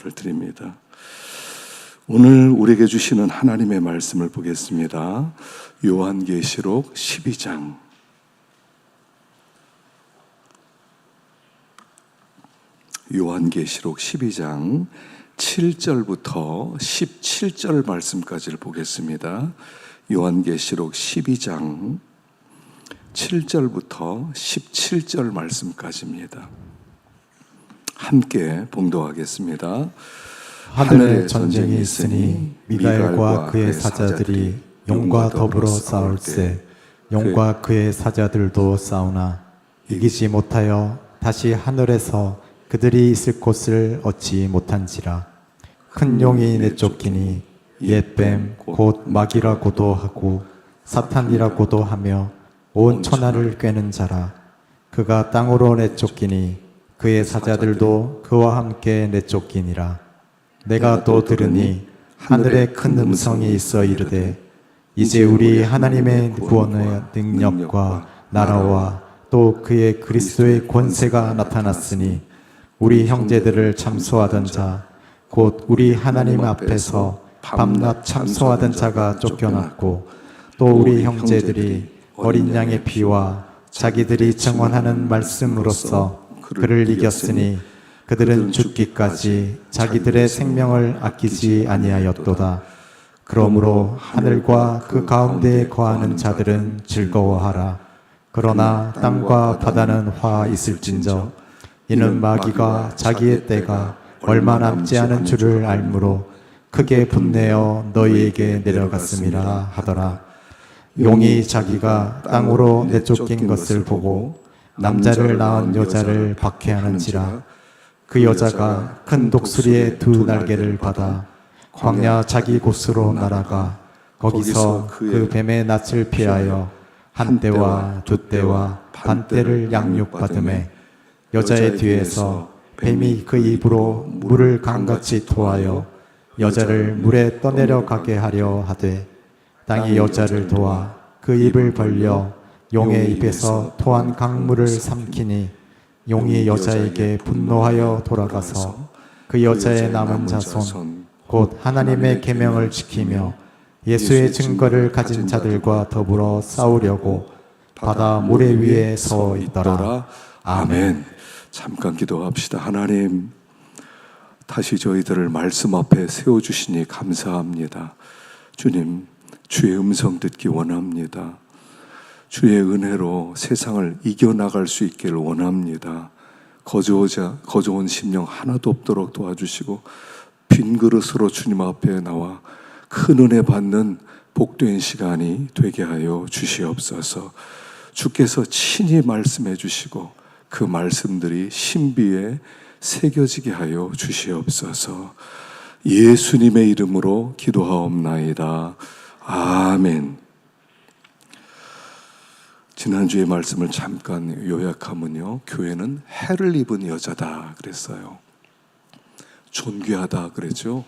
감사를 드립니다. 오늘 우리에게 주시는 하나님의 말씀을 보겠습니다. 요한계시록 12장. 요한계시록 12장 7절부터 17절 말씀까지를 보겠습니다. 요한계시록 12장 7절부터 17절 말씀까지입니다. 함께 봉독하겠습니다. 하늘에 전쟁이 있으니 미가엘과 그의 사자들이 용과 더불어 싸울세 용과 그의 사자들도 싸우나 이기지 못하여 다시 하늘에서 그들이 있을 곳을 얻지 못한지라. 큰 용이 내쫓기니 옛뱀 곧 마귀라고도 하고 사탄이라고도 하며 온 천하를 꿰는 자라. 그가 땅으로 내쫓기니 그의 사자들도 그와 함께 내쫓기니라. 내가 또 들으니 하늘에 큰 음성이 있어 이르되 이제 우리 하나님의 구원의 능력과 나라와 또 그의 그리스도의 권세가 나타났으니 우리 형제들을 참소하던 자 곧 우리 하나님 앞에서 밤낮 참소하던 자가 쫓겨났고 또 우리 형제들이 어린 양의 피와 자기들이 증언하는 말씀으로써 그를 이겼으니 그들은 죽기까지 자기들의 생명을 아끼지 아니하였도다. 그러므로 하늘과 그 가운데에 거하는 자들은 즐거워하라. 그러나 땅과 바다는 화 있을진저 이는 마귀가 자기의 때가 얼마 남지 않은 줄을 알므로 크게 분내어 너희에게 내려갔음이라 하더라. 용이 자기가 땅으로 내쫓긴 것을 보고 남자를 낳은 여자를 박해하는지라. 그 여자가 큰 독수리의 두 날개를 받아 광야 자기 곳으로 날아가 거기서 그 뱀의 낯을 피하여 한 때와 두 때와 반 때를 양육받음에 여자의 뒤에서 뱀이 그 입으로 물을 강같이 토하여 여자를 물에 떠내려가게 하려 하되 땅이 여자를 도와 그 입을 벌려 용의 입에서 토한 강물을 삼키니 용이 여자에게 분노하여 돌아가서 그 여자의 남은 자손 곧 하나님의 계명을 지키며 예수의 증거를 가진 자들과 더불어 싸우려고 바다 모래 위에 서 있더라. 아멘. 잠깐 기도합시다. 하나님, 다시 저희들을 말씀 앞에 세워주시니 감사합니다. 주님, 주의 음성 듣기 원합니다. 주의 은혜로 세상을 이겨나갈 수 있기를 원합니다. 거저온 심령 하나도 없도록 도와주시고 빈 그릇으로 주님 앞에 나와 큰 은혜 받는 복된 시간이 되게 하여 주시옵소서. 주께서 친히 말씀해 주시고 그 말씀들이 신비에 새겨지게 하여 주시옵소서. 예수님의 이름으로 기도하옵나이다. 아멘. 지난주의 말씀을 잠깐 요약하면요, 교회는 해를 입은 여자다 그랬어요. 존귀하다 그랬죠.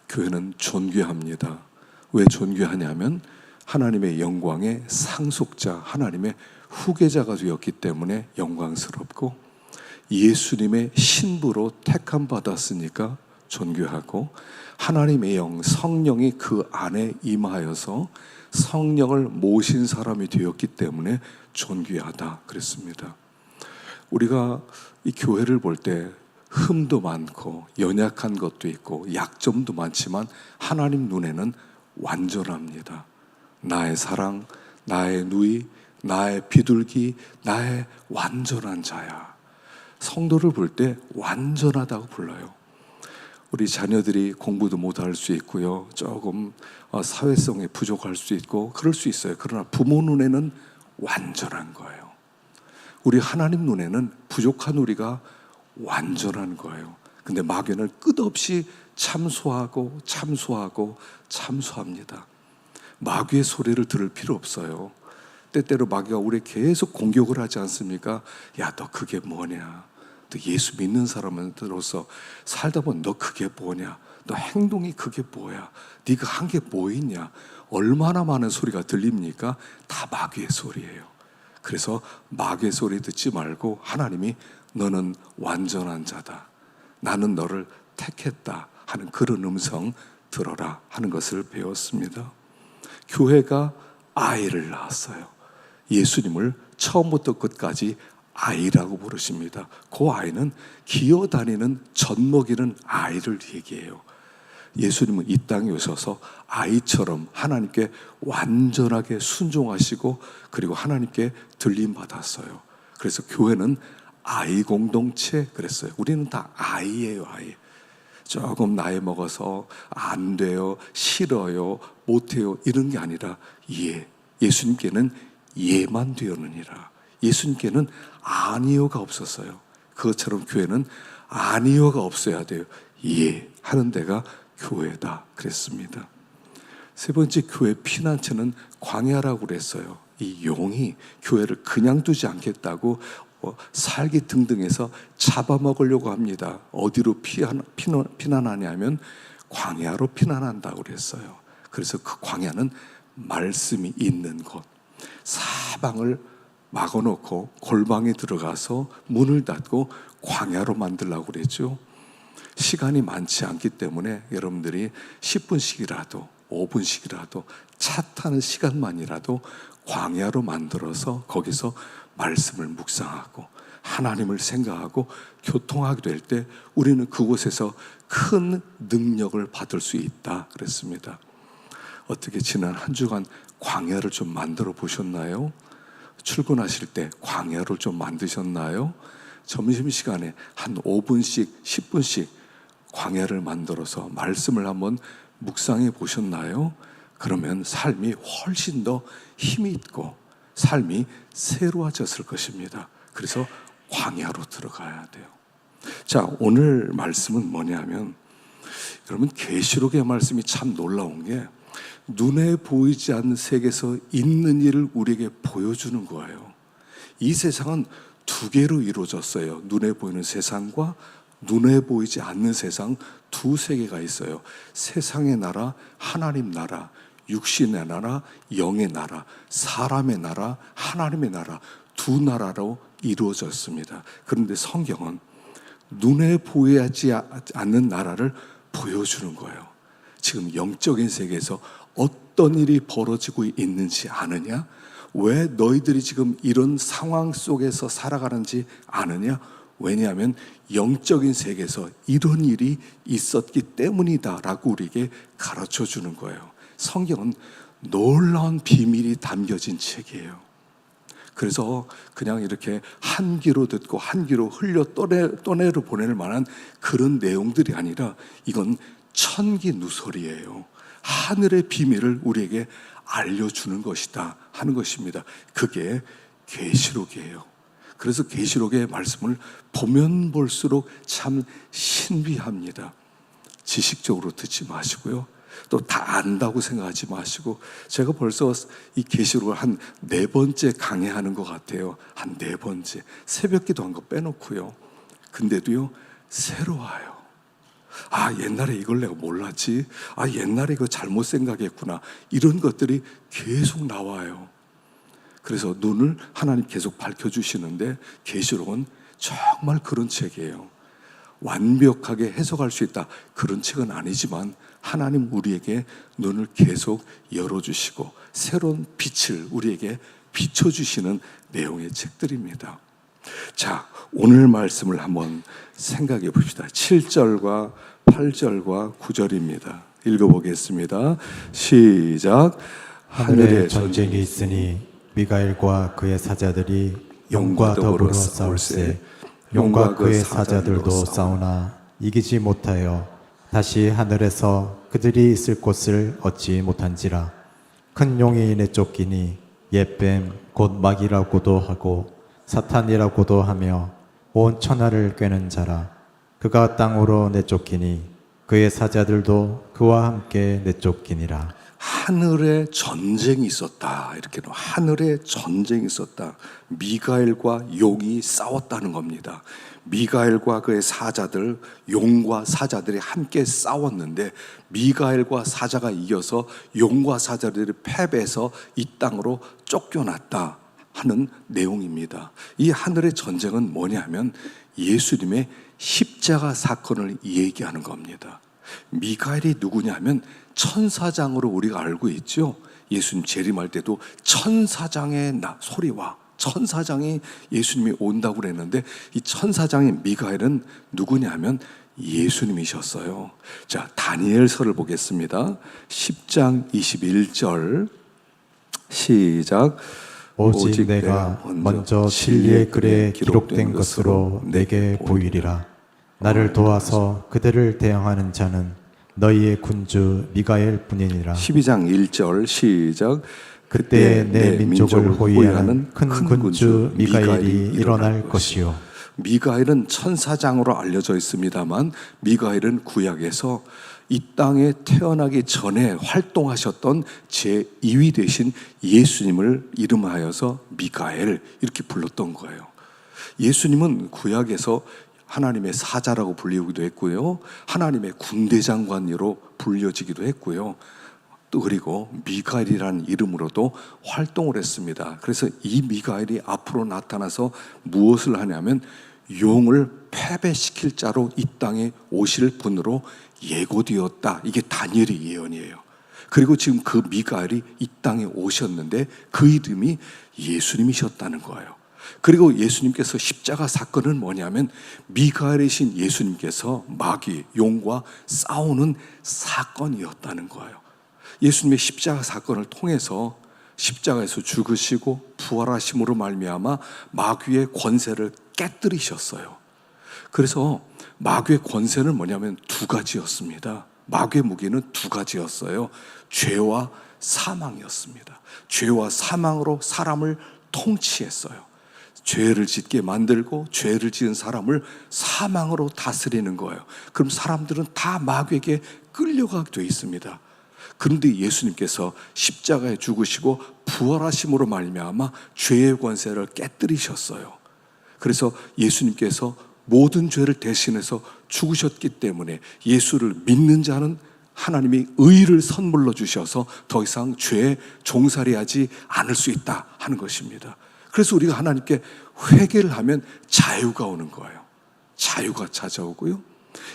교회는 존귀합니다. 왜 존귀하냐면 하나님의 영광의 상속자, 하나님의 후계자가 되었기 때문에 영광스럽고 예수님의 신부로 택함 받았으니까 존귀하고 하나님의 영, 성령이 그 안에 임하여서 성령을 모신 사람이 되었기 때문에 존귀하다 그랬습니다. 우리가 이 교회를 볼 때 흠도 많고 연약한 것도 있고 약점도 많지만 하나님 눈에는 완전합니다. 나의 사랑, 나의 누이, 나의 비둘기, 나의 완전한 자야. 성도를 볼 때 완전하다고 불러요. 우리 자녀들이 공부도 못할 수 있고요, 조금 사회성에 부족할 수 있고 그럴 수 있어요. 그러나 부모 눈에는 완전한 거예요. 우리 하나님 눈에는 부족한 우리가 완전한 거예요. 근데 마귀는 끝없이 참소하고 참소하고 참소합니다. 마귀의 소리를 들을 필요 없어요. 때때로 마귀가 우리 계속 공격을 하지 않습니까? 야, 너 그게 뭐냐? 너 예수 믿는 사람으로서 살다 보면 너 그게 뭐냐? 너 행동이 그게 뭐야? 네가 한 게 뭐 있냐? 얼마나 많은 소리가 들립니까? 다 마귀의 소리예요. 그래서 마귀의 소리 듣지 말고 하나님이 너는 완전한 자다. 나는 너를 택했다 하는 그런 음성 들어라 하는 것을 배웠습니다. 교회가 아이를 낳았어요. 예수님을 처음부터 끝까지 아이라고 부르십니다. 그 아이는 기어다니는 젖먹이는 아이를 얘기해요. 예수님은 이 땅에 오셔서 아이처럼 하나님께 완전하게 순종하시고 그리고 하나님께 들림 받았어요. 그래서 교회는 아이 공동체 그랬어요. 우리는 다 아이예요, 아이. 조금 나이 먹어서 안 돼요, 싫어요, 못해요 이런 게 아니라 예수님께는 예만 되었느니라. 예수님께는 아니요가 없었어요. 그것처럼 교회는 아니요가 없어야 돼요. 예 하는 데가 교회다 그랬습니다. 세 번째 교회 피난처는 광야라고 그랬어요. 이 용이 교회를 그냥 두지 않겠다고 살기 등등해서 잡아먹으려고 합니다. 어디로 피난하냐면 광야로 피난한다고 그랬어요. 그래서 그 광야는 말씀이 있는 곳, 사방을 막아놓고 골방에 들어가서 문을 닫고 광야로 만들려고 그랬죠. 시간이 많지 않기 때문에 여러분들이 10분씩이라도 5분씩이라도 차 타는 시간만이라도 광야로 만들어서 거기서 말씀을 묵상하고 하나님을 생각하고 교통하게 될 때 우리는 그곳에서 큰 능력을 받을 수 있다 그랬습니다. 어떻게 지난 한 주간 광야를 좀 만들어 보셨나요? 출근하실 때 광야를 좀 만드셨나요? 점심시간에 한 5분씩 10분씩 광야를 만들어서 말씀을 한번 묵상해 보셨나요? 그러면 삶이 훨씬 더 힘이 있고 삶이 새로워졌을 것입니다. 그래서 광야로 들어가야 돼요. 자, 오늘 말씀은 뭐냐면 여러분 계시록의 말씀이 참 놀라운 게 눈에 보이지 않는 세계에서 있는 일을 우리에게 보여주는 거예요. 이 세상은 두 개로 이루어졌어요. 눈에 보이는 세상과 눈에 보이지 않는 세상 두 세계가 있어요. 세상의 나라, 하나님 나라, 육신의 나라, 영의 나라, 사람의 나라, 하나님의 나라 두 나라로 이루어졌습니다. 그런데 성경은 눈에 보이지 않는 나라를 보여주는 거예요. 지금 영적인 세계에서 어떤 일이 벌어지고 있는지 아느냐? 왜 너희들이 지금 이런 상황 속에서 살아가는지 아느냐? 왜냐하면 영적인 세계에서 이런 일이 있었기 때문이다 라고 우리에게 가르쳐 주는 거예요. 성경은 놀라운 비밀이 담겨진 책이에요. 그래서 그냥 이렇게 한 귀로 듣고 한 귀로 흘려 떠내려 보낼 만한 그런 내용들이 아니라 이건 천기 누설이에요. 하늘의 비밀을 우리에게 알려주는 것이다 하는 것입니다. 그게 계시록이에요. 그래서 계시록의 말씀을 보면 볼수록 참 신비합니다. 지식적으로 듣지 마시고요. 또 다 안다고 생각하지 마시고 제가 벌써 이 계시록을 한 4번째 강해하는 것 같아요. 한 4번째. 새벽기도 한 거 빼놓고요. 근데도요 새로워요. 아, 옛날에 이걸 내가 몰랐지. 아, 옛날에 이거 잘못 생각했구나. 이런 것들이 계속 나와요. 그래서 눈을 하나님 계속 밝혀주시는데 계시록은 정말 그런 책이에요. 완벽하게 해석할 수 있다 그런 책은 아니지만 하나님 우리에게 눈을 계속 열어주시고 새로운 빛을 우리에게 비춰주시는 내용의 책들입니다. 자, 오늘 말씀을 한번 생각해 봅시다. 7절과 8절과 9절입니다. 읽어보겠습니다. 시작. 하늘에 전쟁이 있으니 미가엘과 그의 사자들이 용과 더불어 싸울세. 용과 그의 사자들도 싸우나 이기지 못하여 다시 하늘에서 그들이 있을 곳을 얻지 못한지라. 큰 용이 내쫓기니 옛뱀 곧 마귀라고도 하고 사탄이라고도 하며 온 천하를 꿰는 자라. 그가 땅으로 내쫓기니 그의 사자들도 그와 함께 내쫓기니라. 하늘에 전쟁이 있었다. 이렇게 하늘에 전쟁이 있었다. 미가엘과 용이 싸웠다는 겁니다. 미가엘과 그의 사자들, 용과 사자들이 함께 싸웠는데 미가엘과 사자가 이겨서 용과 사자들이 패배해서 이 땅으로 쫓겨났다 하는 내용입니다. 이 하늘의 전쟁은 뭐냐면 예수님의 십자가 사건을 얘기하는 겁니다. 미가엘이 누구냐면 천사장으로 우리가 알고 있죠. 예수님 재림할 때도 천사장의 소리와 천사장이 예수님이 온다고 그랬는데, 이 천사장인 미가엘은 누구냐면 예수님이셨어요. 자, 다니엘서를 보겠습니다. 10장 21절 시작. 오직 내가 먼저 진리의 글에 기록된 것으로 내게 보이리라. 나를 도와서 그들을 대항하는 자는 너희의 군주 미가엘 뿐이니라. 12장 1절 시작. 그때 내 민족을 호위하는 큰 군주 미가엘이 일어날 것이요. 미가엘은 천사장으로 알려져 있습니다만, 미가엘은 구약에서 이 땅에 태어나기 전에 활동하셨던 제2위 되신 예수님을 이름하여서 미가엘 이렇게 불렀던 거예요. 예수님은 구약에서 하나님의 사자라고 불리기도 했고요, 하나님의 군대장관으로 불려지기도 했고요, 또 그리고 미가엘이라는 이름으로도 활동을 했습니다. 그래서 이 미가엘이 앞으로 나타나서 무엇을 하냐면 용을 패배시킬 자로 이 땅에 오실 분으로 예고되었다. 이게 다니엘의 예언이에요. 그리고 지금 그 미가엘이 이 땅에 오셨는데 그 이름이 예수님이셨다는 거예요. 그리고 예수님께서 십자가 사건은 뭐냐면 미가엘이신 예수님께서 마귀, 용과 싸우는 사건이었다는 거예요. 예수님의 십자가 사건을 통해서 십자가에서 죽으시고 부활하심으로 말미암아 마귀의 권세를 깨뜨리셨어요. 그래서 마귀의 권세는 뭐냐면 두 가지였습니다. 마귀의 무기는 두 가지였어요. 죄와 사망이었습니다. 죄와 사망으로 사람을 통치했어요. 죄를 짓게 만들고 죄를 지은 사람을 사망으로 다스리는 거예요. 그럼 사람들은 다 마귀에게 끌려가게 돼 있습니다. 그런데 예수님께서 십자가에 죽으시고 부활하심으로 말미암아 죄의 권세를 깨뜨리셨어요. 그래서 예수님께서 모든 죄를 대신해서 죽으셨기 때문에 예수를 믿는 자는 하나님이 의를 선물로 주셔서 더 이상 죄에 종살이하지 않을 수 있다 하는 것입니다. 그래서 우리가 하나님께 회개를 하면 자유가 오는 거예요. 자유가 찾아오고요.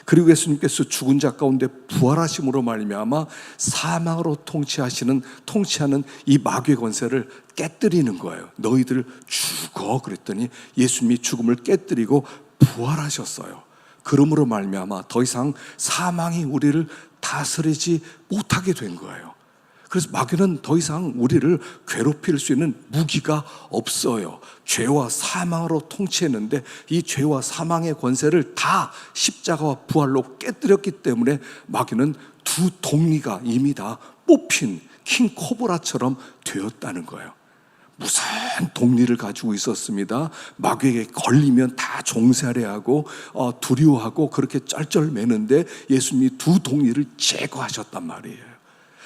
그리고 예수님께서 죽은 자 가운데 부활하심으로 말미암아 사망으로 통치하는 이 마귀의 권세를 깨뜨리는 거예요. 너희들 죽어 그랬더니 예수님이 죽음을 깨뜨리고 부활하셨어요. 그러므로 말미암아 더 이상 사망이 우리를 다스리지 못하게 된 거예요. 그래서 마귀는 더 이상 우리를 괴롭힐 수 있는 무기가 없어요. 죄와 사망으로 통치했는데 이 죄와 사망의 권세를 다 십자가와 부활로 깨뜨렸기 때문에 마귀는 두 동리가 이미 다 뽑힌 킹 코브라처럼 되었다는 거예요. 무서운 동리를 가지고 있었습니다. 마귀에게 걸리면 다 종살이하고 두려워하고 그렇게 쩔쩔매는데 예수님이 두 동리를 제거하셨단 말이에요.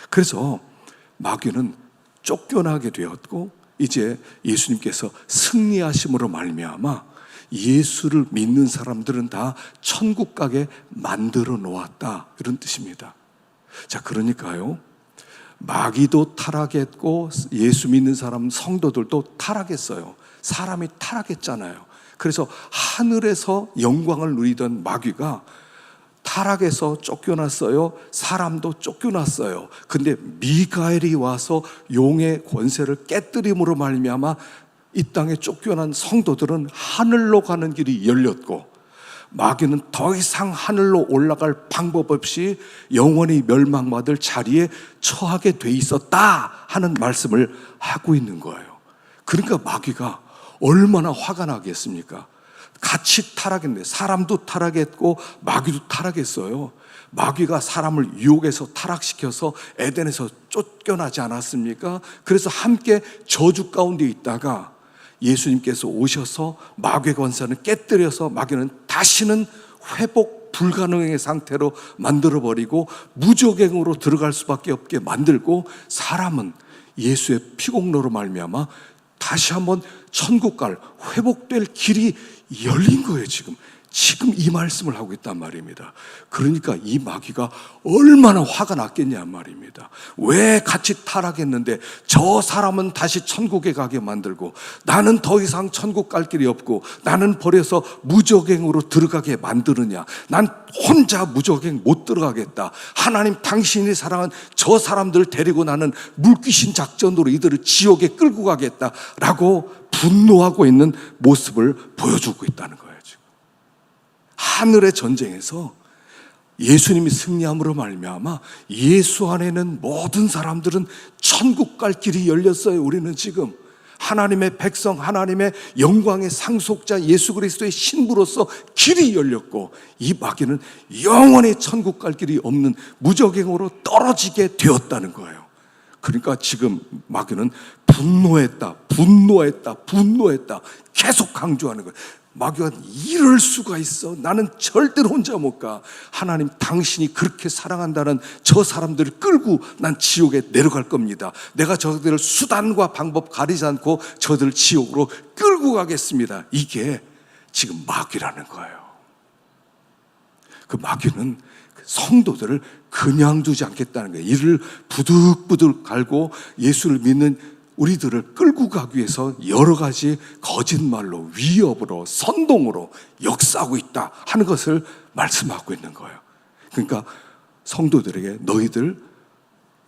그래서 마귀는 쫓겨나게 되었고 이제 예수님께서 승리하심으로 말미암아 예수를 믿는 사람들은 다 천국 가게 만들어 놓았다, 이런 뜻입니다. 자, 그러니까요, 마귀도 타락했고 예수 믿는 사람 성도들도 타락했어요. 사람이 타락했잖아요. 그래서 하늘에서 영광을 누리던 마귀가 타락해서 쫓겨났어요. 사람도 쫓겨났어요. 근데 미가엘이 와서 용의 권세를 깨뜨림으로 말미암아 이 땅에 쫓겨난 성도들은 하늘로 가는 길이 열렸고 마귀는 더 이상 하늘로 올라갈 방법 없이 영원히 멸망받을 자리에 처하게 돼 있었다 하는 말씀을 하고 있는 거예요. 그러니까 마귀가 얼마나 화가 나겠습니까? 같이 타락했는데 사람도 타락했고 마귀도 타락했어요. 마귀가 사람을 유혹해서 타락시켜서 에덴에서 쫓겨나지 않았습니까? 그래서 함께 저주 가운데 있다가 예수님께서 오셔서 마귀의 권세는 깨뜨려서 마귀는 다시는 회복 불가능의 상태로 만들어버리고 무적행으로 들어갈 수밖에 없게 만들고 사람은 예수의 피공로로 말미암아 다시 한번 천국 갈 회복될 길이 열린 거예요. 지금 지금 이 말씀을 하고 있단 말입니다. 그러니까 이 마귀가 얼마나 화가 났겠냐 말입니다. 왜 같이 타락했는데 저 사람은 다시 천국에 가게 만들고 나는 더 이상 천국 갈 길이 없고 나는 버려서 무적행으로 들어가게 만드느냐. 난 혼자 무적행 못 들어가겠다. 하나님 당신이 사랑한 저 사람들 데리고 나는 물귀신 작전으로 이들을 지옥에 끌고 가겠다라고 분노하고 있는 모습을 보여주고 있다는 거예요. 하늘의 전쟁에서 예수님이 승리함으로 말미암아 예수 안에는 모든 사람들은 천국 갈 길이 열렸어요. 우리는 지금 하나님의 백성, 하나님의 영광의 상속자 예수 그리스도의 신부로서 길이 열렸고, 이 마귀는 영원히 천국 갈 길이 없는 무적행으로 떨어지게 되었다는 거예요. 그러니까 지금 마귀는 분노했다 계속 강조하는 거예요. 마귀가 이럴 수가 있어. 나는 절대로 혼자 못 가. 하나님 당신이 그렇게 사랑한다는 저 사람들을 끌고 난 지옥에 내려갈 겁니다. 내가 저들을 수단과 방법 가리지 않고 저들을 지옥으로 끌고 가겠습니다. 이게 지금 마귀라는 거예요. 그 마귀는 성도들을 그냥 두지 않겠다는 거예요. 이를 부득부득 갈고 예수를 믿는 우리들을 끌고 가기 위해서 여러 가지 거짓말로, 위협으로, 선동으로 역사하고 있다 하는 것을 말씀하고 있는 거예요. 그러니까 성도들에게 너희들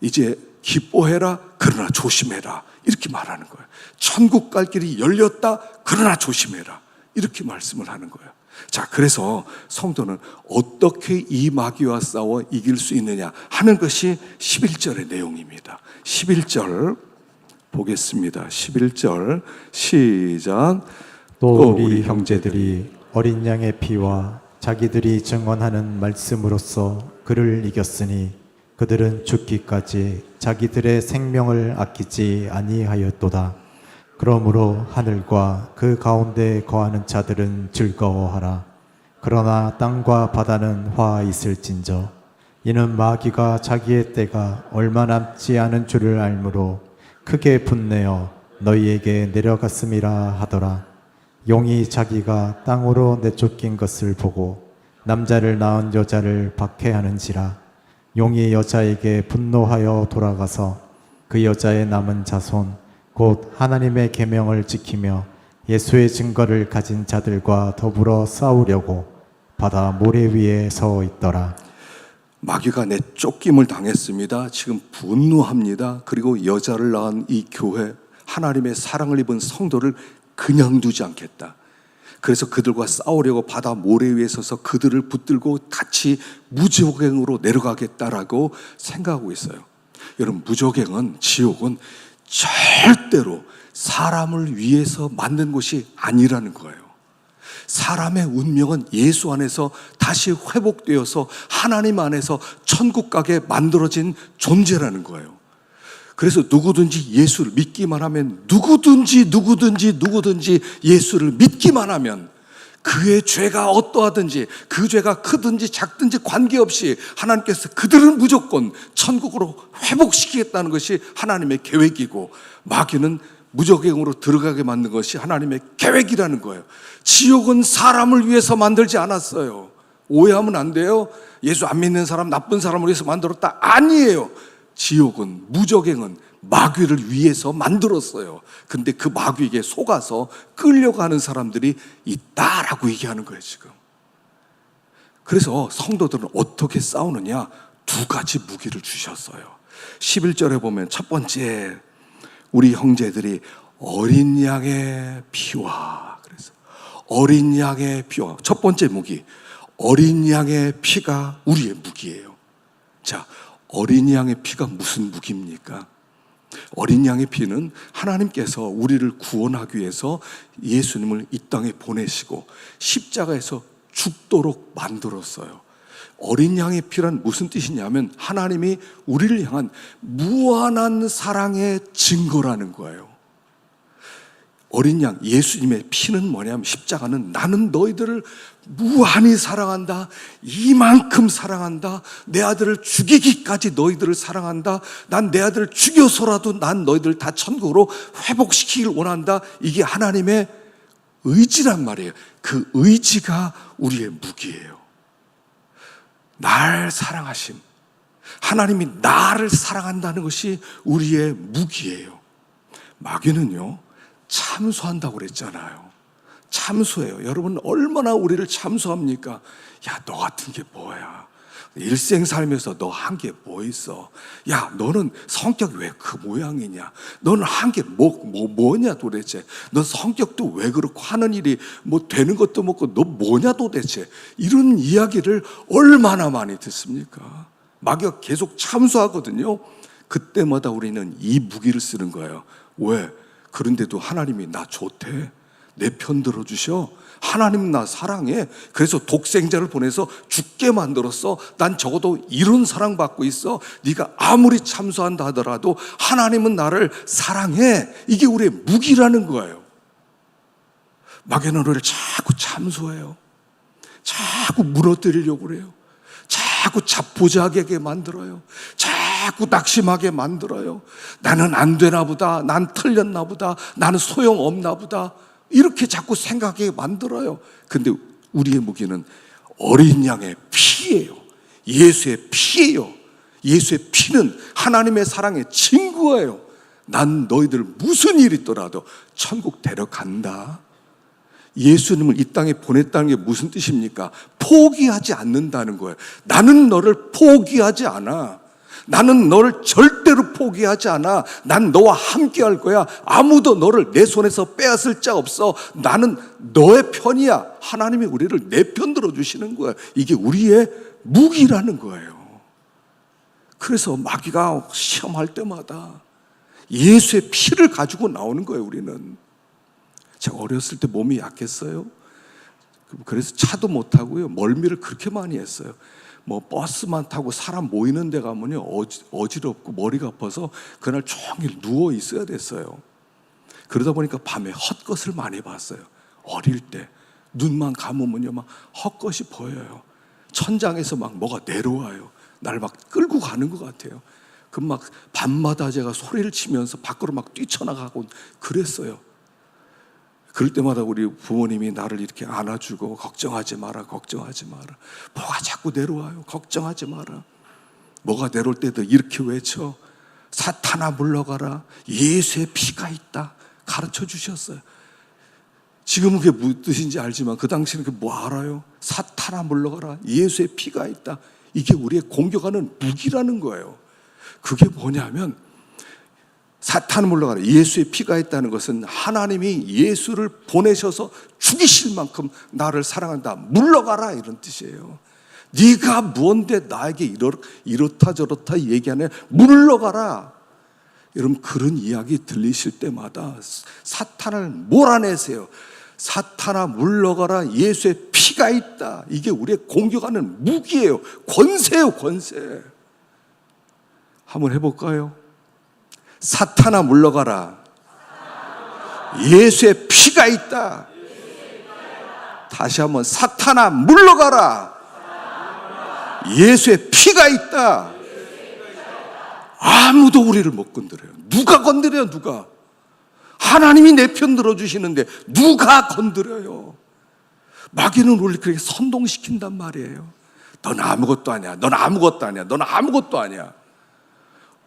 이제 기뻐해라, 그러나 조심해라, 이렇게 말하는 거예요. 천국 갈 길이 열렸다, 그러나 조심해라, 이렇게 말씀을 하는 거예요. 자, 그래서 성도는 어떻게 이 마귀와 싸워 이길 수 있느냐 하는 것이 11절의 내용입니다. 11절 보겠습니다. 11절 시작. 또 우리 형제들이 어린 양의 피와 자기들이 증언하는 말씀으로써 그를 이겼으니 그들은 죽기까지 자기들의 생명을 아끼지 아니하였도다. 그러므로 하늘과 그 가운데 거하는 자들은 즐거워하라. 그러나 땅과 바다는 화 있을진저 이는 마귀가 자기의 때가 얼마 남지 않은 줄을 알므로 크게 분내어 너희에게 내려갔음이라 하더라. 용이 자기가 땅으로 내쫓긴 것을 보고 남자를 낳은 여자를 박해하는지라. 용이 여자에게 분노하여 돌아가서 그 여자의 남은 자손 곧 하나님의 계명을 지키며 예수의 증거를 가진 자들과 더불어 싸우려고 바다 모래 위에 서 있더라. 마귀가 내쫓김을 당했습니다. 지금 분노합니다. 그리고 여자를 낳은 이 교회, 하나님의 사랑을 입은 성도를 그냥 두지 않겠다. 그래서 그들과 싸우려고 바다 모래 위에 서서 그들을 붙들고 같이 무적행으로 내려가겠다라고 생각하고 있어요. 여러분, 무적행은, 지옥은 절대로 사람을 위해서 만든 곳이 아니라는 거예요. 사람의 운명은 예수 안에서 다시 회복되어서 하나님 안에서 천국 가게 만들어진 존재라는 거예요. 그래서 누구든지 예수를 믿기만 하면, 누구든지 예수를 믿기만 하면 그의 죄가 어떠하든지, 그 죄가 크든지 작든지 관계없이 하나님께서 그들은 무조건 천국으로 회복시키겠다는 것이 하나님의 계획이고, 마귀는 무적행으로 들어가게 만든 것이 하나님의 계획이라는 거예요. 지옥은 사람을 위해서 만들지 않았어요. 오해하면 안 돼요. 예수 안 믿는 사람, 나쁜 사람을 위해서 만들었다, 아니에요. 지옥은, 무적행은 마귀를 위해서 만들었어요. 근데 그 마귀에게 속아서 끌려가는 사람들이 있다라고 얘기하는 거예요, 지금. 그래서 성도들은 어떻게 싸우느냐, 두 가지 무기를 주셨어요. 11절에 보면 첫 번째, 우리 형제들이 어린 양의 피와, 그래서 어린 양의 피와, 첫 번째 무기, 어린 양의 피가 우리의 무기예요. 자, 어린 양의 피가 무슨 무기입니까? 어린 양의 피는 하나님께서 우리를 구원하기 위해서 예수님을 이 땅에 보내시고 십자가에서 죽도록 만들었어요. 어린 양의 피란 무슨 뜻이냐면 하나님이 우리를 향한 무한한 사랑의 증거라는 거예요. 어린 양, 예수님의 피는 뭐냐면, 십자가는 나는 너희들을 무한히 사랑한다, 이만큼 사랑한다, 내 아들을 죽이기까지 너희들을 사랑한다, 난 내 아들을 죽여서라도 난 너희들 다 천국으로 회복시키길 원한다, 이게 하나님의 의지란 말이에요. 그 의지가 우리의 무기예요. 날 사랑하심. 하나님이 나를 사랑한다는 것이 우리의 무기예요. 마귀는요, 참소한다고 그랬잖아요. 참소해요. 여러분 얼마나 우리를 참소합니까? 야, 너 같은 게 뭐야? 일생 살면서 너 한 게 뭐 있어? 야, 너는 성격이 왜 그 모양이냐? 너는 한 게 뭐냐 도대체? 너 성격도 왜 그렇고 하는 일이 뭐 되는 것도 없고 너 뭐냐 도대체? 이런 이야기를 얼마나 많이 듣습니까? 마귀가 계속 참소하거든요. 그때마다 우리는 이 무기를 쓰는 거예요. 왜? 그런데도 하나님이 나 좋대. 내 편 들어주셔. 하나님 나 사랑해. 그래서 독생자를 보내서 죽게 만들었어. 난 적어도 이런 사랑받고 있어. 네가 아무리 참소한다 하더라도 하나님은 나를 사랑해. 이게 우리의 무기라는 거예요. 마귀는 우리를 자꾸 참소해요. 자꾸 무너뜨리려고 그래요. 자꾸 자포자기하게 만들어요. 자꾸 낙심하게 만들어요. 나는 안 되나 보다. 난 틀렸나 보다. 나는 소용없나 보다. 이렇게 자꾸 생각하게 만들어요. 근데 우리의 무기는 어린 양의 피예요. 예수의 피예요. 예수의 피는 하나님의 사랑의 증거예요. 난 너희들 무슨 일이 있더라도 천국 데려간다. 예수님을 이 땅에 보냈다는 게 무슨 뜻입니까? 포기하지 않는다는 거예요. 나는 너를 포기하지 않아. 나는 너를 절대로 포기하지 않아. 난 너와 함께 할 거야. 아무도 너를 내 손에서 빼앗을 자 없어. 나는 너의 편이야. 하나님이 우리를 내 편 들어주시는 거야. 이게 우리의 무기라는 거예요. 그래서 마귀가 시험할 때마다 예수의 피를 가지고 나오는 거예요. 우리는. 제가 어렸을 때 몸이 약했어요. 그래서 차도 못 타고요. 멀미를 그렇게 많이 했어요. 뭐 버스만 타고 사람 모이는 데 가면요 어지럽고 머리가 아파서 그날 종일 누워 있어야 됐어요. 그러다 보니까 밤에 헛것을 많이 봤어요. 어릴 때 눈만 감으면요 막 헛것이 보여요. 천장에서 막 뭐가 내려와요. 날 막 끌고 가는 것 같아요. 그 막 밤마다 제가 소리를 치면서 밖으로 막 뛰쳐나가고 그랬어요. 그럴 때마다 우리 부모님이 나를 이렇게 안아주고 걱정하지 마라, 걱정하지 마라. 뭐가 자꾸 내려와요. 걱정하지 마라. 뭐가 내려올 때도 이렇게 외쳐. 사탄아 물러가라. 예수의 피가 있다. 가르쳐 주셨어요. 지금은 그게 무슨 뜻인지 알지만 그 당시는 그게 뭐 알아요? 사탄아 물러가라. 예수의 피가 있다. 이게 우리의 공격하는 무기라는 거예요. 그게 뭐냐면 사탄은 물러가라. 예수의 피가 있다는 것은 하나님이 예수를 보내셔서 죽이실 만큼 나를 사랑한다. 물러가라 이런 뜻이에요. 네가 무언데 나에게 이렇다 저렇다 얘기하네. 물러가라. 여러분 그런 이야기 들리실 때마다 사탄을 몰아내세요. 사탄아 물러가라. 예수의 피가 있다. 이게 우리의 공격하는 무기예요. 권세예요. 권세. 한번 해볼까요? 사탄아 물러가라. 예수의 피가 있다. 다시 한번 사탄아 물러가라. 예수의 피가 있다. 아무도 우리를 못 건드려요. 누가 건드려요? 누가? 하나님이 내 편 들어주시는데 누가 건드려요? 마귀는 우리를 그렇게 선동시킨단 말이에요. 넌 아무것도 아니야. 넌 아무것도 아니야. 넌 아무것도 아니야.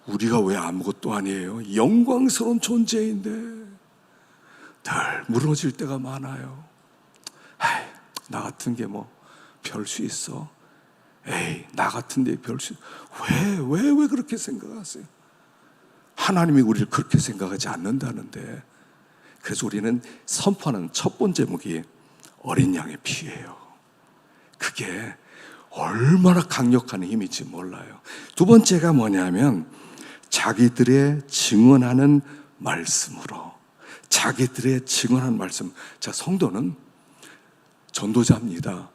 우리가 왜 아무것도 아니에요? 영광스러운 존재인데 늘 무너질 때가 많아요. 에이, 나 같은 게 뭐 별 수 있어? 에이, 나 같은데 별 수 왜 그렇게 생각하세요? 하나님이 우리를 그렇게 생각하지 않는다는데. 그래서 우리는 선포하는 첫 번째 무기 어린 양의 피예요. 그게 얼마나 강력한 힘인지 몰라요. 두 번째가 뭐냐면 자기들의 증언하는 말씀으로. 자기들의 증언하는 말씀. 자, 성도는 전도자입니다.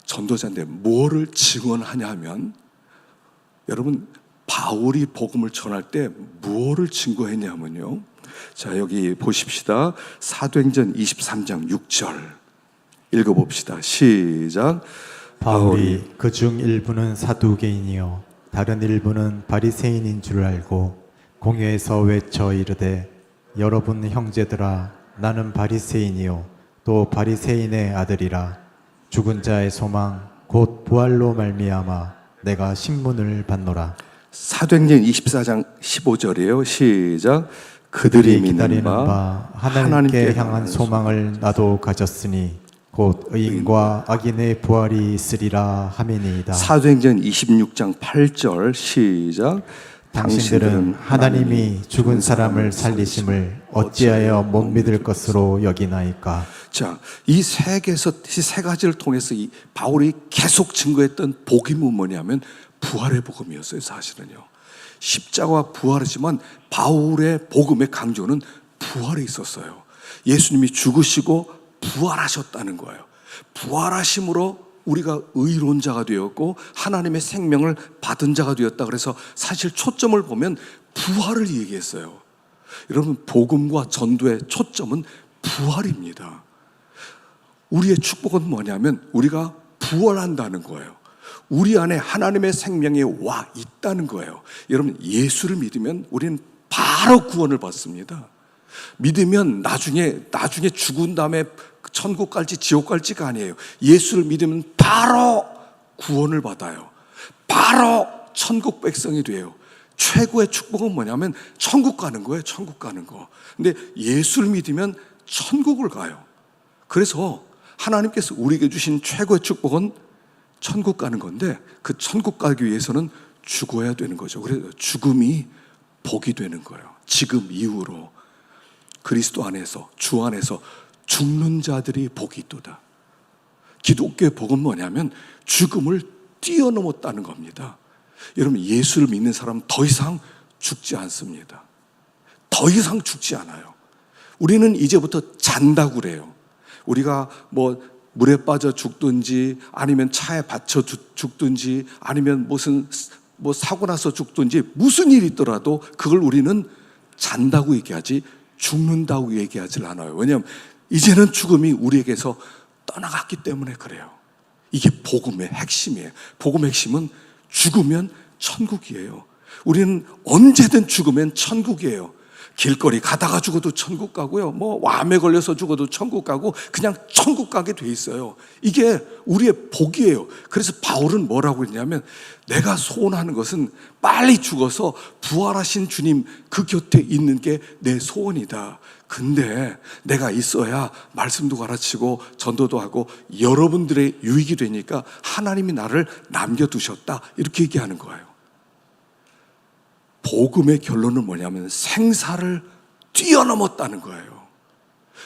전도자인데 뭐를 증언하냐면, 여러분 바울이 복음을 전할 때 뭐를 증거했냐면요. 자, 여기 보십시다. 사도행전 23장 6절 읽어봅시다. 시작. 바울이 그중 일부는 사두개인이요 다른 일부는 바리새인인 줄 알고 공회에서 외쳐 이르되 여러분 형제들아 나는 바리새인이요 또 바리새인의 아들이라. 죽은 자의 소망 곧 부활로 말미암아 내가 신문을 받노라. 사도행전 24장 15절이에요. 시작. 그들이 믿는 바 하나님께 향한 소망을 나도 가졌으니 곧 의인과 악인의 부활이 있으리라 하미니이다. 사도행전 26장 8절 시작. 당신들은 하나님이 죽은 사람을 살리심을 어찌하여 못 믿을 것으로 여기나이까. 자, 이 세 가지를 통해서 이 바울이 계속 증거했던 복음은 뭐냐면 부활의 복음이었어요. 사실은요. 십자가와 부활이지만 바울의 복음의 강조는 부활에 있었어요. 예수님이 죽으시고 부활하셨다는 거예요. 부활하심으로 우리가 의로운 자가 되었고 하나님의 생명을 받은 자가 되었다. 그래서 사실 초점을 보면 부활을 얘기했어요. 여러분, 복음과 전도의 초점은 부활입니다. 우리의 축복은 뭐냐면 우리가 부활한다는 거예요. 우리 안에 하나님의 생명이 와 있다는 거예요. 여러분, 예수를 믿으면 우리는 바로 구원을 받습니다. 믿으면 나중에 죽은 다음에 천국 갈지 지옥 갈지가 아니에요. 예수를 믿으면 바로 구원을 받아요. 바로 천국 백성이 돼요. 최고의 축복은 뭐냐면 천국 가는 거예요. 천국 가는 거. 근데 예수를 믿으면 천국을 가요. 그래서 하나님께서 우리에게 주신 최고의 축복은 천국 가는 건데 그 천국 가기 위해서는 죽어야 되는 거죠. 그래서 죽음이 복이 되는 거예요. 지금 이후로 그리스도 안에서 주 안에서 죽는 자들이 복이 있도다. 기독교의 복은 뭐냐면 죽음을 뛰어넘었다는 겁니다. 여러분, 예수를 믿는 사람은 더 이상 죽지 않습니다. 더 이상 죽지 않아요. 우리는 이제부터 잔다고 그래요. 우리가 뭐 물에 빠져 죽든지 아니면 차에 받쳐 죽든지 아니면 무슨 사고 나서 죽든지 무슨 일이 있더라도 그걸 우리는 잔다고 얘기하지 죽는다고 얘기하지 않아요. 왜냐하면 이제는 죽음이 우리에게서 떠나갔기 때문에 그래요. 이게 복음의 핵심이에요. 복음의 핵심은 죽으면 천국이에요. 우리는 언제든 죽으면 천국이에요. 길거리 가다가 죽어도 천국 가고요. 뭐 암에 걸려서 죽어도 천국 가고 그냥 천국 가게 돼 있어요. 이게 우리의 복이에요. 그래서 바울은 뭐라고 했냐면 내가 소원하는 것은 빨리 죽어서 부활하신 주님 그 곁에 있는 게 내 소원이다. 근데 내가 있어야 말씀도 가르치고 전도도 하고 여러분들의 유익이 되니까 하나님이 나를 남겨두셨다. 이렇게 얘기하는 거예요. 복음의 결론은 뭐냐면 생사를 뛰어넘었다는 거예요.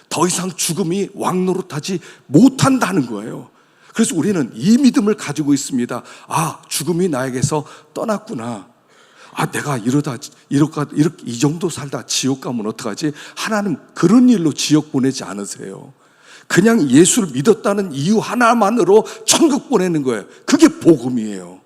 더 이상 죽음이 왕노릇하지 못한다는 거예요. 그래서 우리는 이 믿음을 가지고 있습니다. 아, 죽음이 나에게서 떠났구나. 아, 내가 이 정도 살다 지옥 가면 어떡하지? 하나님 그런 일로 지옥 보내지 않으세요. 그냥 예수를 믿었다는 이유 하나만으로 천국 보내는 거예요. 그게 복음이에요.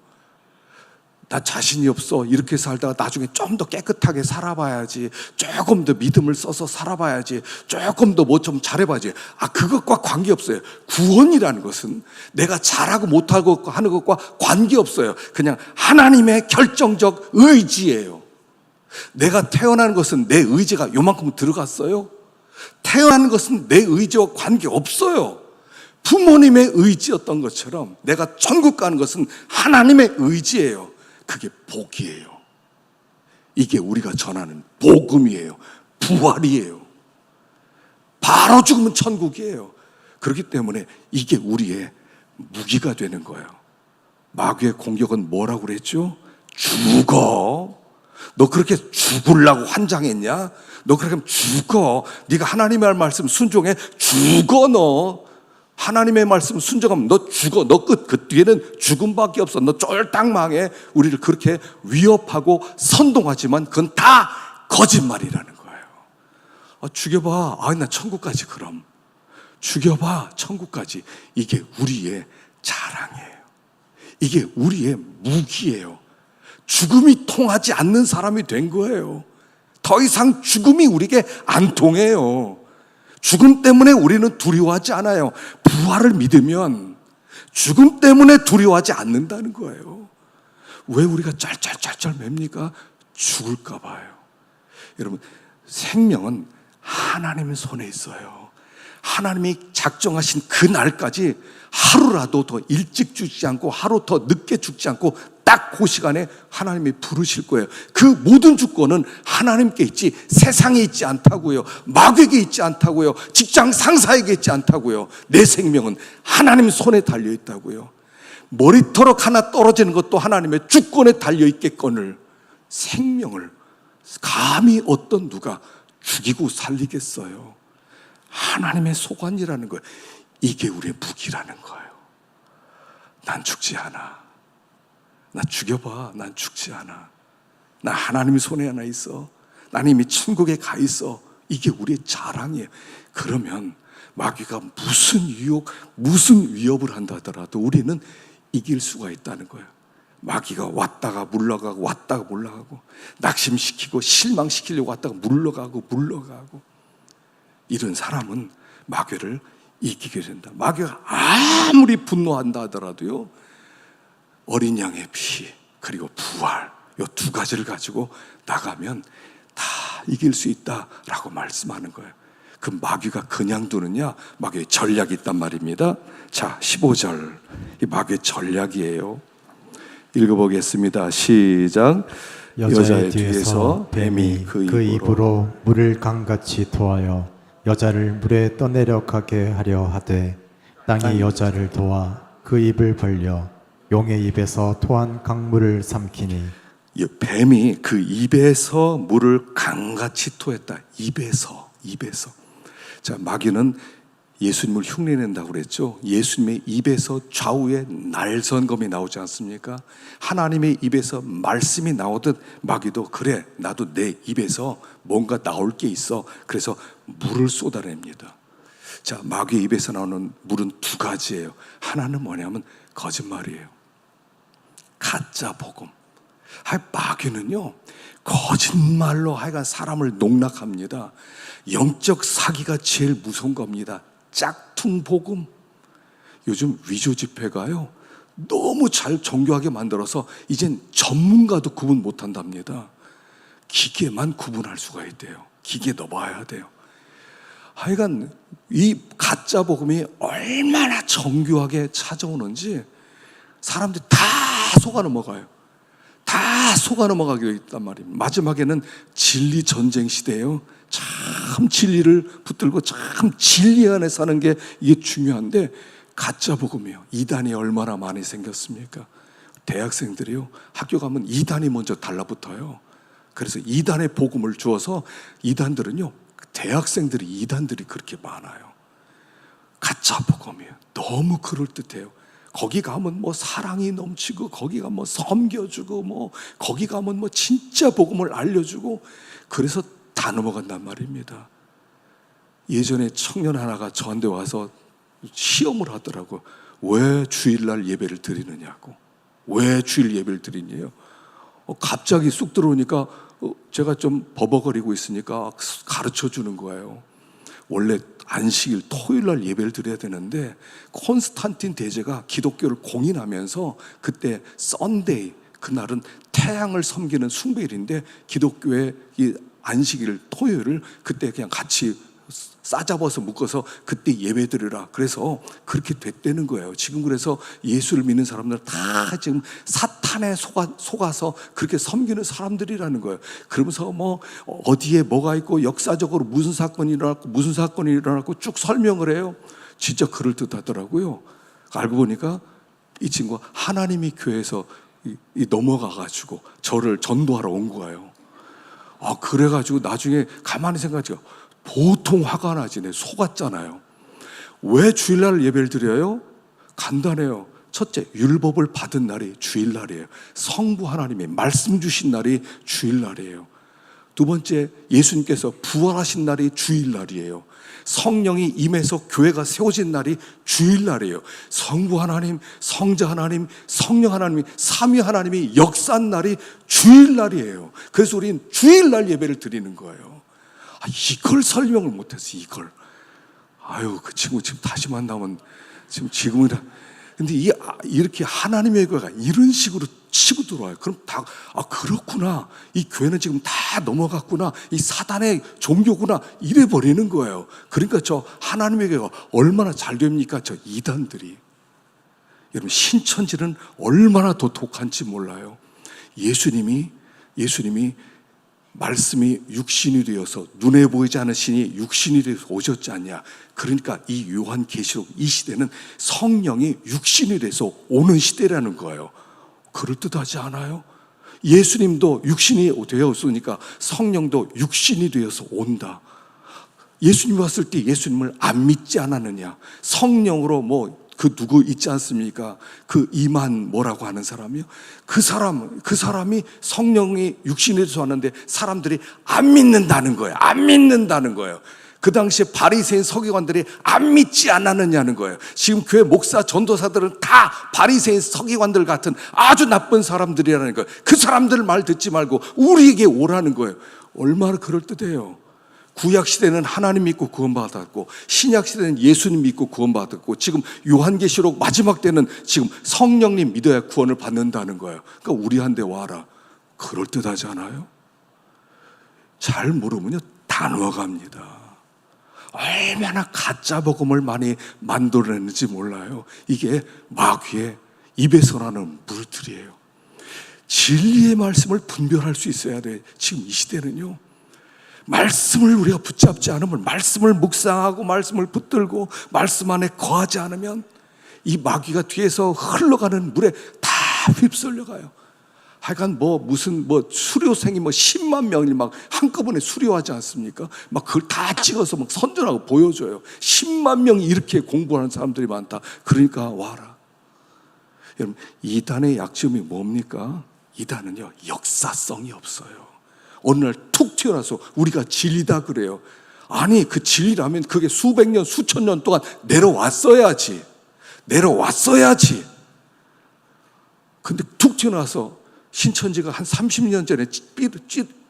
나 자신이 없어. 이렇게 살다가 나중에 좀 더 깨끗하게 살아봐야지. 조금 더 믿음을 써서 살아봐야지. 조금 더 뭐 좀 잘해봐야지. 아, 그것과 관계없어요. 구원이라는 것은 내가 잘하고 못하고 하는 것과 관계없어요. 그냥 하나님의 결정적 의지예요. 내가 태어난 것은 내 의지가 요만큼 들어갔어요? 태어난 것은 내 의지와 관계없어요. 부모님의 의지였던 것처럼 내가 천국 가는 것은 하나님의 의지예요. 그게 복이에요. 이게 우리가 전하는 복음이에요. 부활이에요. 바로 죽으면 천국이에요. 그렇기 때문에 이게 우리의 무기가 되는 거예요. 마귀의 공격은 뭐라고 그랬죠? 죽어. 너 그렇게 죽으려고 환장했냐? 너 그렇게 하면 죽어. 네가 하나님의 말씀 순종해. 죽어 너. 하나님의 말씀 순종하면 너 죽어. 너 그 뒤에는 죽음밖에 없어. 너 쫄딱 망해. 우리를 그렇게 위협하고 선동하지만 그건 다 거짓말이라는 거예요. 죽여봐. 아, 나 천국 가지 그럼. 죽여봐. 천국 가지. 이게 우리의 자랑이에요. 이게 우리의 무기예요. 죽음이 통하지 않는 사람이 된 거예요. 더 이상 죽음이 우리에게 안 통해요. 죽음 때문에 우리는 두려워하지 않아요. 부활을 믿으면 죽음 때문에 두려워하지 않는다는 거예요. 왜 우리가 짤짤짤짤 맵니까? 죽을까 봐요. 여러분, 생명은 하나님의 손에 있어요. 하나님이 작정하신 그 날까지 하루라도 더 일찍 죽지 않고 하루 더 늦게 죽지 않고 딱 그 시간에 하나님이 부르실 거예요. 그 모든 주권은 하나님께 있지 세상에 있지 않다고요. 마귀에게 있지 않다고요. 직장 상사에게 있지 않다고요. 내 생명은 하나님 손에 달려 있다고요. 머리털ok 하나 떨어지는 것도 하나님의 주권에 달려 있겠거늘 생명을 감히 어떤 누가 죽이고 살리겠어요. 하나님의 소관이라는 거예요. 이게 우리의 무기라는 거예요. 난 죽지 않아. 나 죽여봐. 난 죽지 않아. 나 하나님 손에 하나 있어. 난 이미 천국에 가 있어. 이게 우리의 자랑이에요. 그러면 마귀가 무슨 유혹, 무슨 위협을 한다 하더라도 우리는 이길 수가 있다는 거예요. 마귀가 왔다가 물러가고 왔다가 물러가고 낙심시키고 실망시키려고 왔다가 물러가고 이런 사람은 마귀를 이기게 된다. 마귀가 아무리 분노한다 하더라도요, 어린 양의 피 그리고 부활 이 두 가지를 가지고 나가면 다 이길 수 있다라고 말씀하는 거예요. 그 마귀가 그냥 두느냐? 마귀의 전략이 있단 말입니다. 자, 15절 이 마귀의 전략이에요. 읽어보겠습니다. 시작. 여자의 뒤에서 뱀이 그 입으로 물을 강같이 토하여 여자를 물에 떠내려가게 하려 하되 땅이 여자를 도와 그 입을 벌려 용의 입에서 토한 강물을 삼키니 이 뱀이 그 입에서 물을 강같이 토했다. 입에서. 자, 마귀는 예수님을 흉내낸다고 그랬죠. 예수님의 입에서 좌우에 날선검이 나오지 않습니까? 하나님의 입에서 말씀이 나오듯 마귀도 그래, 나도 내 입에서 뭔가 나올 게 있어. 그래서 물을 쏟아냅니다. 자, 마귀의 입에서 나오는 물은 두 가지예요. 하나는 뭐냐면 거짓말이에요. 가짜 복음. 마귀는요, 거짓말로 하여간 사람을 농락합니다. 영적 사기가 제일 무서운 겁니다. 짝퉁 복음. 요즘 위조 집회가요, 너무 잘 정교하게 만들어서 이젠 전문가도 구분 못한답니다. 기계만 구분할 수가 있대요. 기계 넣어봐야 돼요. 하여간 이 가짜 복음이 얼마나 정교하게 찾아오는지 사람들이 다 속아 넘어가요. 다 속아 넘어가게 있단 말입니다. 마지막에는 진리 전쟁 시대예요. 참 진리를 붙들고 참 진리 안에 사는 게 이게 중요한데, 가짜 복음이요, 이단이 얼마나 많이 생겼습니까? 대학생들이요, 학교 가면 이단이 먼저 달라붙어요. 그래서 이단의 복음을 주어서 이단들은요, 대학생들이 이단들이 그렇게 많아요. 가짜 복음이에요. 너무 그럴듯해요. 거기 가면 뭐 사랑이 넘치고, 거기 가면 뭐 섬겨주고, 뭐 거기 가면 뭐 진짜 복음을 알려주고, 그래서 다 넘어간단 말입니다. 예전에 청년 하나가 저한테 와서 시험을 하더라고요. 왜 주일날 예배를 드리느냐고. 왜 주일 예배를 드리냐요? 갑자기 쑥 들어오니까 제가 좀 버벅거리고 있으니까 가르쳐 주는 거예요. 원래 안식일 토요일날 예배를 드려야 되는데 콘스탄틴 대제가 기독교를 공인하면서 그때 썬데이, 그날은 태양을 섬기는 숭배일인데 기독교의 이 안식일 토요일을 그때 그냥 같이 싸잡아서 묶어서 그때 예배 드리라. 그래서 그렇게 됐다는 거예요. 지금 그래서 예수를 믿는 사람들 다 지금 사탄에 속아서 그렇게 섬기는 사람들이라는 거예요. 그러면서 뭐 어디에 뭐가 있고 역사적으로 무슨 사건이 일어났고 무슨 사건이 일어났고 쭉 설명을 해요. 진짜 그럴듯하더라고요. 알고 보니까 이 친구가 하나님이 교회에서 넘어가가지고 저를 전도하러 온 거예요. 그래가지고 나중에 가만히 생각해요. 보통 화가 나지. 내 속았잖아요. 왜 주일날 예배를 드려요? 간단해요. 첫째, 율법을 받은 날이 주일날이에요. 성부 하나님이 말씀 주신 날이 주일날이에요. 두 번째, 예수님께서 부활하신 날이 주일날이에요. 성령이 임해서 교회가 세워진 날이 주일날이에요. 성부 하나님, 성자 하나님, 성령 하나님이 삼위 하나님이 역사한 날이 주일날이에요. 그래서 우리는 주일날 예배를 드리는 거예요. 이걸 설명을 못해서 이걸. 그 친구 지금 다시 만나면 지금이라. 근데 이렇게 하나님의 교회가 이런 식으로 치고 들어와요. 그럼 다, 그렇구나. 이 교회는 지금 다 넘어갔구나. 이 사단의 종교구나. 이래 버리는 거예요. 그러니까 저 하나님의 교회가 얼마나 잘 됩니까? 저 이단들이. 여러분, 신천지는 얼마나 도톡한지 몰라요. 예수님이 말씀이 육신이 되어서, 눈에 보이지 않은 신이 육신이 되어서 오셨지 않냐. 그러니까 이 요한계시록 이 시대는 성령이 육신이 돼서 오는 시대라는 거예요. 그럴듯하지 않아요? 예수님도 육신이 되었으니까 성령도 육신이 되어서 온다. 예수님 왔을 때 예수님을 안 믿지 않았느냐. 성령으로 그 누구 있지 않습니까? 그 이만 뭐라고 하는 사람이요? 그 사람이 성령이 육신이 돼서 왔는데 사람들이 안 믿는다는 거예요. 안 믿는다는 거예요. 그 당시에 바리새인 서기관들이 안 믿지 않았느냐는 거예요. 지금 교회 목사 전도사들은 다 바리새인 서기관들 같은 아주 나쁜 사람들이라는 거예요. 그 사람들 말 듣지 말고 우리에게 오라는 거예요. 얼마나 그럴듯해요. 구약 시대는 하나님 믿고 구원받았고, 신약 시대는 예수님 믿고 구원받았고, 지금 요한계시록 마지막 때는 지금 성령님 믿어야 구원을 받는다는 거예요. 그러니까 우리한테 와라. 그럴듯하지 않아요? 잘 모르면요 단호합니다. 얼마나 가짜 복음을 많이 만들어내는지 몰라요. 이게 마귀의 입에서 나는 물들이에요. 진리의 말씀을 분별할 수 있어야 돼. 지금 이 시대는요, 말씀을 우리가 붙잡지 않으면, 말씀을 묵상하고 말씀을 붙들고 말씀 안에 거하지 않으면 이 마귀가 뒤에서 흘러가는 물에 다 휩쓸려가요. 하여간 무슨 수료생이 10만 명이 막 한꺼번에 수료하지 않습니까? 막 그걸 다 찍어서 막 선전하고 보여줘요. 10만 명이 이렇게 공부하는 사람들이 많다. 그러니까 와라. 여러분, 이단의 약점이 뭡니까? 이단은요, 역사성이 없어요. 어느 날 툭 튀어나와서 우리가 진리다 그래요. 아니, 그 진리라면 그게 수백 년, 수천 년 동안 내려왔어야지. 근데 툭 튀어나와서 신천지가 한 30년 전에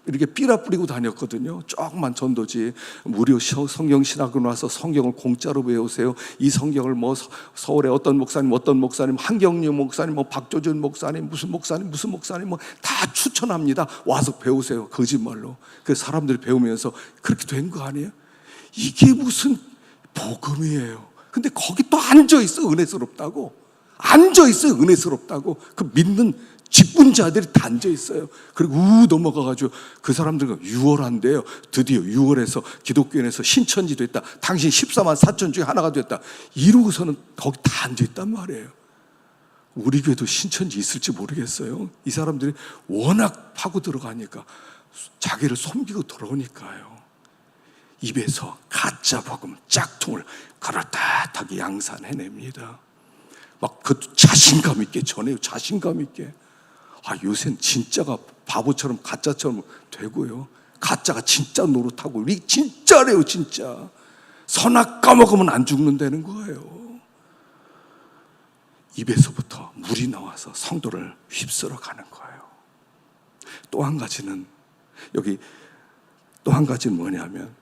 이렇게 삐라 뿌리고 다녔거든요. 조그만 전도지. 무료 성경 신학을 와서 성경을 공짜로 배우세요. 이 성경을 서울에 어떤 목사님, 한경유 목사님, 박조준 목사님, 무슨 목사님 다 추천합니다. 와서 배우세요. 거짓말로. 그 사람들이 배우면서 그렇게 된 거 아니에요? 이게 무슨 복음이에요. 근데 거기 또 앉아있어. 은혜스럽다고. 그 믿는 직분자들이 다 앉아있어요. 그리고 넘어가가지고 그 사람들과 유월한대요. 드디어 유월에서 기독교인에서 신천지 됐다. 당신 14만 4천 중에 하나가 됐다. 이러고서는 거기 다 앉아있단 말이에요. 우리 교회도 신천지 있을지 모르겠어요. 이 사람들이 워낙 파고 들어가니까, 자기를 섬기고 들어오니까요. 입에서 가짜 복음 짝퉁을 그럴듯하게 양산해냅니다. 막 그 자신감 있게 전해요. 자신감 있게. 요새는 진짜가 바보처럼 가짜처럼 되고요. 가짜가 진짜 노릇하고, 우리 진짜래요, 진짜. 선악 까먹으면 안 죽는다는 거예요. 입에서부터 물이 나와서 성도를 휩쓸어 가는 거예요. 또 한 가지는 뭐냐면,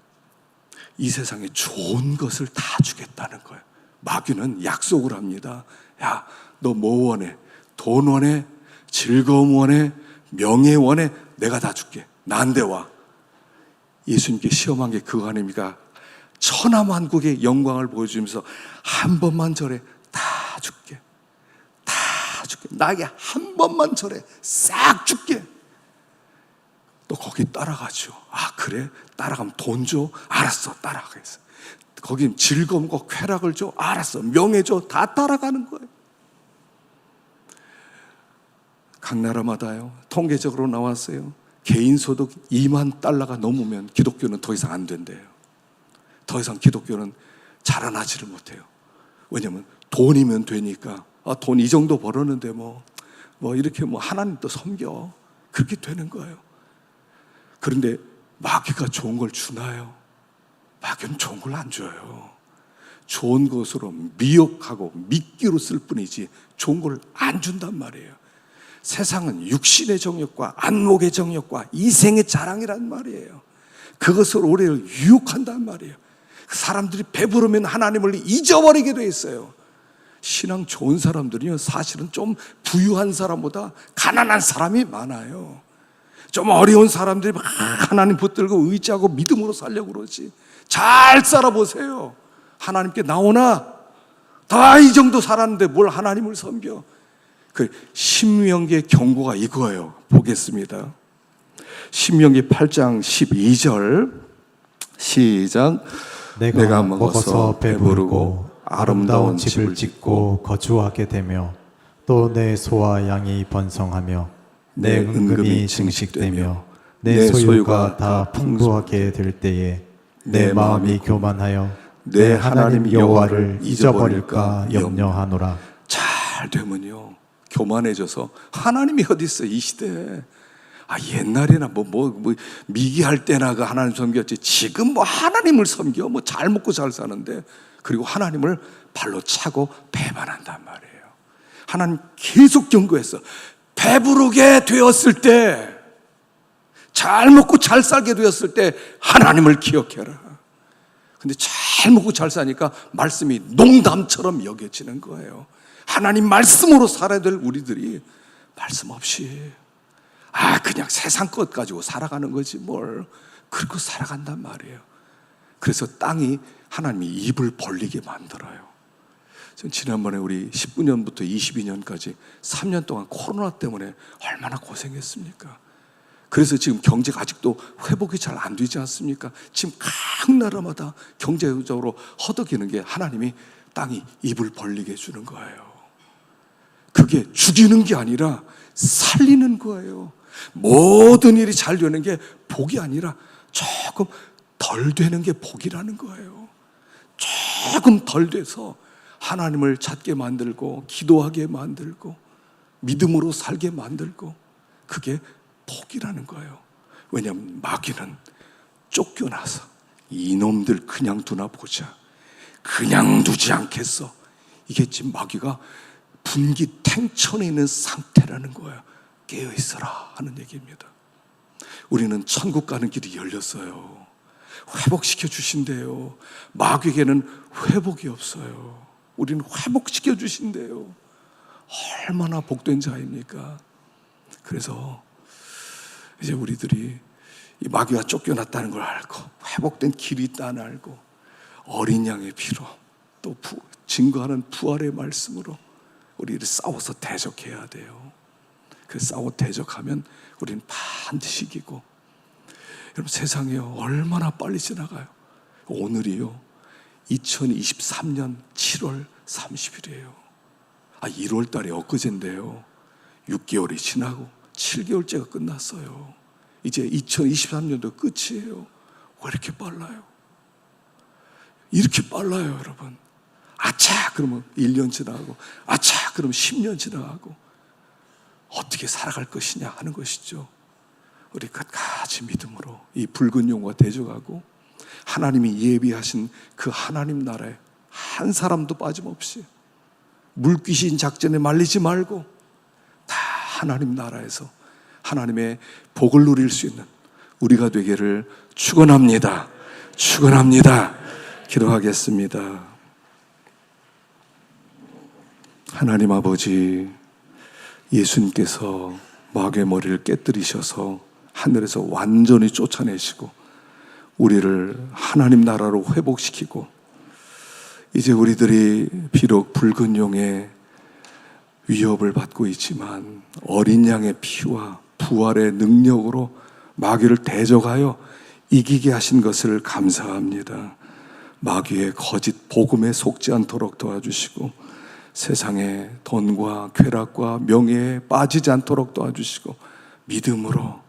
이 세상에 좋은 것을 다 주겠다는 거예요. 마귀는 약속을 합니다. 야, 너 뭐 원해? 돈 원해? 즐거움 원해? 명예 원해? 내가 다 줄게. 나한테 와. 예수님께 시험한 게 그거 아닙니까? 천하만국의 영광을 보여주면서 한 번만 절해. 다 줄게. 나에게 한 번만 절해. 싹 줄게. 또 거기 따라가죠. 그래? 따라가면 돈 줘? 알았어, 따라가겠어. 거긴 즐거움과 쾌락을 줘? 알았어. 명예 줘? 다 따라가는 거예요. 각 나라마다요, 통계적으로 나왔어요. 개인 소득 2만 달러가 넘으면 기독교는 더 이상 안 된대요. 더 이상 기독교는 자라나지를 못해요. 왜냐면 돈이면 되니까. 돈 이 정도 벌었는데 이렇게 하나님도 섬겨. 그렇게 되는 거예요. 그런데 마귀가 좋은 걸 주나요? 마귀는 좋은 걸 안 줘요. 좋은 것으로 미혹하고 미끼로 쓸 뿐이지 좋은 걸 안 준단 말이에요. 세상은 육신의 정욕과 안목의 정욕과 이생의 자랑이란 말이에요. 그것으로 우리를 유혹한단 말이에요. 사람들이 배부르면 하나님을 잊어버리게 돼 있어요. 신앙 좋은 사람들이요, 사실은 좀 부유한 사람보다 가난한 사람이 많아요. 좀 어려운 사람들이 막 하나님 붙들고 의지하고 믿음으로 살려고 그러지. 잘 살아보세요. 하나님께 나오나 다 이 정도 살았는데 뭘 하나님을 섬겨. 그 신명기의 경고가 이거예요. 보겠습니다. 신명기 8장 12절 시작. 내가 먹어서 배부르고 아름다운 집을 짓고 거주하게 되며 또 내 소와 양이 번성하며 내 은금이 증식되며 내 소유가 다 풍부하게 될 때에 내 마음이 교만하여 내 하나님 여호와를 잊어버릴까 염려하노라. 잘 되면요, 교만해져서 하나님이 어디 있어 이 시대에. 옛날에나 미기할 때나 그 하나님 섬겼지, 지금 하나님을 섬겨 잘 먹고 잘 사는데, 그리고 하나님을 발로 차고 배반한단 말이에요. 하나님 계속 경고했어. 배부르게 되었을 때, 잘 먹고 잘 살게 되었을 때 하나님을 기억해라. 근데 잘 먹고 잘 사니까 말씀이 농담처럼 여겨지는 거예요. 하나님 말씀으로 살아야 될 우리들이 말씀 없이 그냥 세상 것 가지고 살아가는 거지 뭘. 그렇게 살아간단 말이에요. 그래서 땅이 하나님이 입을 벌리게 만들어요. 지난번에 우리 19년부터 22년까지 3년 동안 코로나 때문에 얼마나 고생했습니까? 그래서 지금 경제가 아직도 회복이 잘 안 되지 않습니까? 지금 각 나라마다 경제적으로 허덕이는 게 하나님이 땅이 입을 벌리게 해주는 거예요. 그게 죽이는 게 아니라 살리는 거예요. 모든 일이 잘 되는 게 복이 아니라 조금 덜 되는 게 복이라는 거예요. 조금 덜 돼서 하나님을 찾게 만들고 기도하게 만들고 믿음으로 살게 만들고, 그게 복이라는 거예요. 왜냐하면 마귀는 쫓겨나서 이놈들 그냥 두나 보자, 그냥 두지 않겠어. 이게 지금 마귀가 분기탱천에 있는 상태라는 거예요. 깨어있어라 하는 얘기입니다. 우리는 천국 가는 길이 열렸어요. 회복시켜 주신대요. 마귀에게는 회복이 없어요. 우리는 회복시켜 주신대요. 얼마나 복된 자입니까? 그래서 이제 우리들이 이 마귀가 쫓겨났다는 걸 알고 회복된 길이 있다는 알고 어린 양의 피로 또 증거하는 부활의 말씀으로 우리를 싸워서 대적해야 돼요. 그 싸워 대적하면 우리는 반드시 이기고. 여러분, 세상이 얼마나 빨리 지나가요. 오늘이요 2023년 7월 30일이에요 1월 달에 엊그제인데요 6개월이 지나고 7개월째가 끝났어요. 이제 2023년도 끝이에요. 왜 이렇게 빨라요? 이렇게 빨라요, 여러분. 아차 그러면 1년 지나가고, 아차 그러면 10년 지나가고, 어떻게 살아갈 것이냐 하는 것이죠. 우리 끝까지 믿음으로 이 붉은 용과 대적하고 하나님이 예비하신 그 하나님 나라에 한 사람도 빠짐없이 물귀신 작전에 말리지 말고 다 하나님 나라에서 하나님의 복을 누릴 수 있는 우리가 되기를 축원합니다. 축원합니다. 기도하겠습니다. 하나님 아버지, 예수님께서 마귀의 머리를 깨뜨리셔서 하늘에서 완전히 쫓아내시고 우리를 하나님 나라로 회복시키고, 이제 우리들이 비록 붉은 용의 위협을 받고 있지만 어린 양의 피와 부활의 능력으로 마귀를 대적하여 이기게 하신 것을 감사합니다. 마귀의 거짓 복음에 속지 않도록 도와주시고 세상의 돈과 쾌락과 명예에 빠지지 않도록 도와주시고 믿음으로,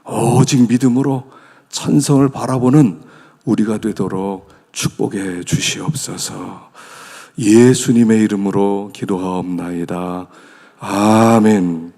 오직 믿음으로 천성을 바라보는 우리가 되도록 축복해 주시옵소서. 예수님의 이름으로 기도하옵나이다. 아멘.